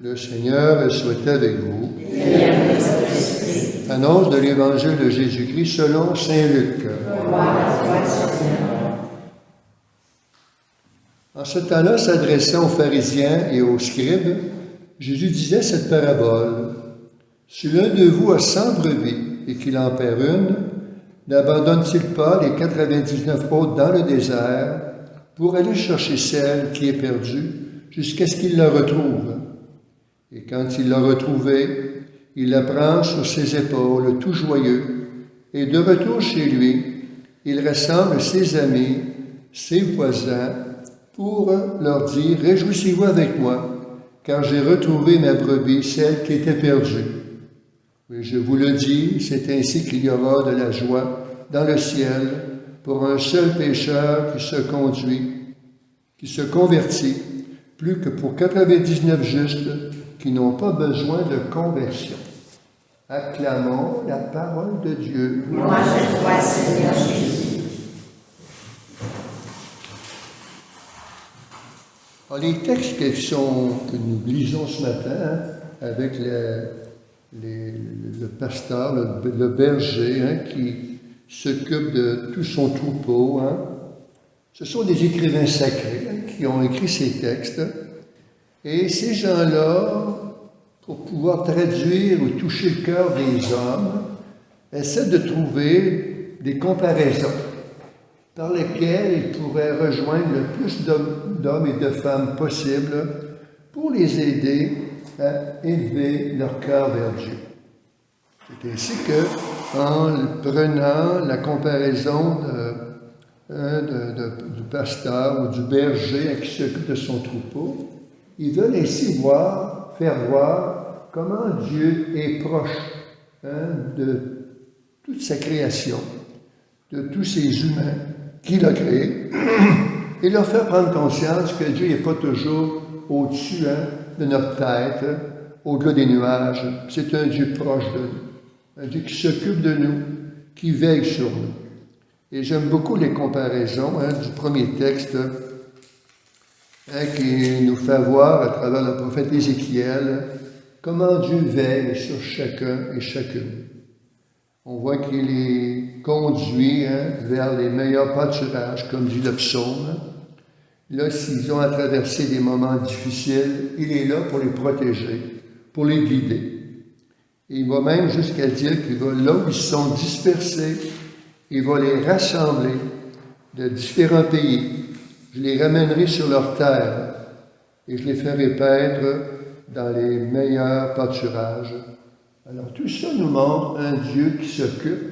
Le Seigneur soit avec vous. Annonce de l'Évangile de Jésus-Christ selon saint Luc. En ce temps-là, s'adressant aux pharisiens et aux scribes, Jésus disait cette parabole. Si l'un de vous a 100 brebis et qu'il en perd une, n'abandonne-t-il pas les 99 autres dans le désert pour aller chercher celle qui est perdue jusqu'à ce qu'il la retrouve? Et quand il l'a retrouvée, il la prend sur ses épaules, tout joyeux, et de retour chez lui, il rassemble ses amis, ses voisins, pour leur dire « Réjouissez-vous avec moi, car j'ai retrouvé ma brebis, celle qui était perdue. » Oui, je vous le dis, c'est ainsi qu'il y aura de la joie dans le ciel pour un seul pécheur qui se convertit, plus que pour 99 justes qui n'ont pas besoin de conversion. Acclamons la parole de Dieu. Louange à toi, Seigneur Jésus. Alors, les textes que nous lisons ce matin, avec le pasteur, le berger, qui s'occupe de tout son troupeau, ce sont des écrivains sacrés qui ont écrit ces textes. Et ces gens-là, pour pouvoir traduire ou toucher le cœur des hommes, essaient de trouver des comparaisons par lesquelles ils pourraient rejoindre le plus d'hommes et de femmes possible pour les aider à élever leur cœur vers Dieu. C'est ainsi qu'en prenant la comparaison du pasteur ou du berger qui s'occupe de son troupeau, ils veulent ainsi faire voir comment Dieu est proche de toute sa création, de tous ces humains qu'il a créés, et leur faire prendre conscience que Dieu n'est pas toujours au-dessus de notre tête, au-delà des nuages. C'est un Dieu proche de nous, un Dieu qui s'occupe de nous, qui veille sur nous. Et j'aime beaucoup les comparaisons du premier texte qui nous fait voir à travers le prophète Ézéchiel comment Dieu veille sur chacun et chacune. On voit qu'il les conduit vers les meilleurs pâturages, comme dit le psaume. Là, s'ils ont à traverser des moments difficiles, il est là pour les protéger, pour les guider. Et il va même jusqu'à dire qu'il va, là où ils sont dispersés, il va les rassembler de différents pays. Je les ramènerai sur leur terre et je les ferai paître dans les meilleurs pâturages. Alors tout ça nous montre un Dieu qui s'occupe,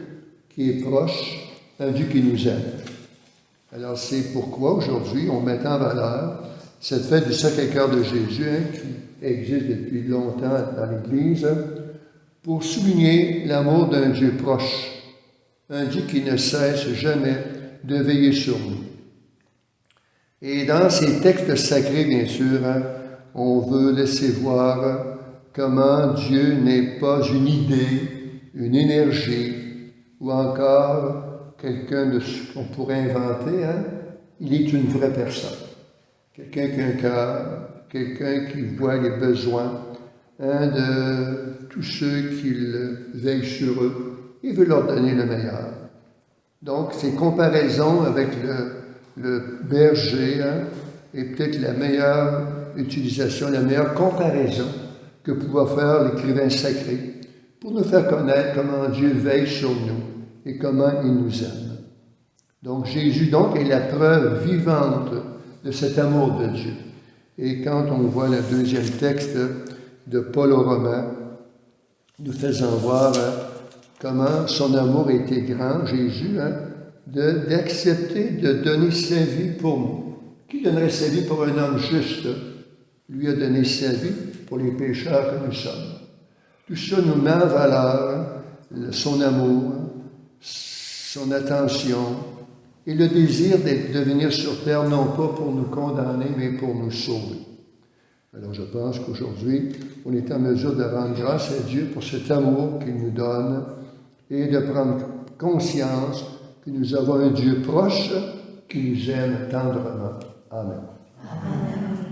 qui est proche, un Dieu qui nous aime. Alors c'est pourquoi aujourd'hui on met en valeur cette fête du Sacré-Cœur de Jésus qui existe depuis longtemps dans l'Église pour souligner l'amour d'un Dieu proche, un Dieu qui ne cesse jamais de veiller sur nous. Et dans ces textes sacrés, bien sûr, on veut laisser voir comment Dieu n'est pas une idée, une énergie, ou encore quelqu'un de ce qu'on pourrait inventer. Il est une vraie personne. Quelqu'un qui a un cœur, quelqu'un qui voit les besoins de tous ceux qui veillent sur eux et veut leur donner le meilleur. Donc, ces comparaisons avec le berger est peut-être la meilleure utilisation, la meilleure comparaison que pouvait faire l'écrivain sacré pour nous faire connaître comment Dieu veille sur nous et comment il nous aime. Donc Jésus est la preuve vivante de cet amour de Dieu. Et quand on voit le deuxième texte de Paul aux Romains, nous faisant voir comment son amour était grand, Jésus, d'accepter de donner sa vie pour nous. Qui donnerait sa vie pour un homme juste? Lui a donné sa vie pour les pécheurs que nous sommes. Tout ça nous met en valeur son amour, son attention et le désir de venir sur terre, non pas pour nous condamner, mais pour nous sauver. Alors je pense qu'aujourd'hui, on est en mesure de rendre grâce à Dieu pour cet amour qu'il nous donne et de prendre conscience que nous avons un Dieu proche qui nous aime tendrement. Amen. Amen.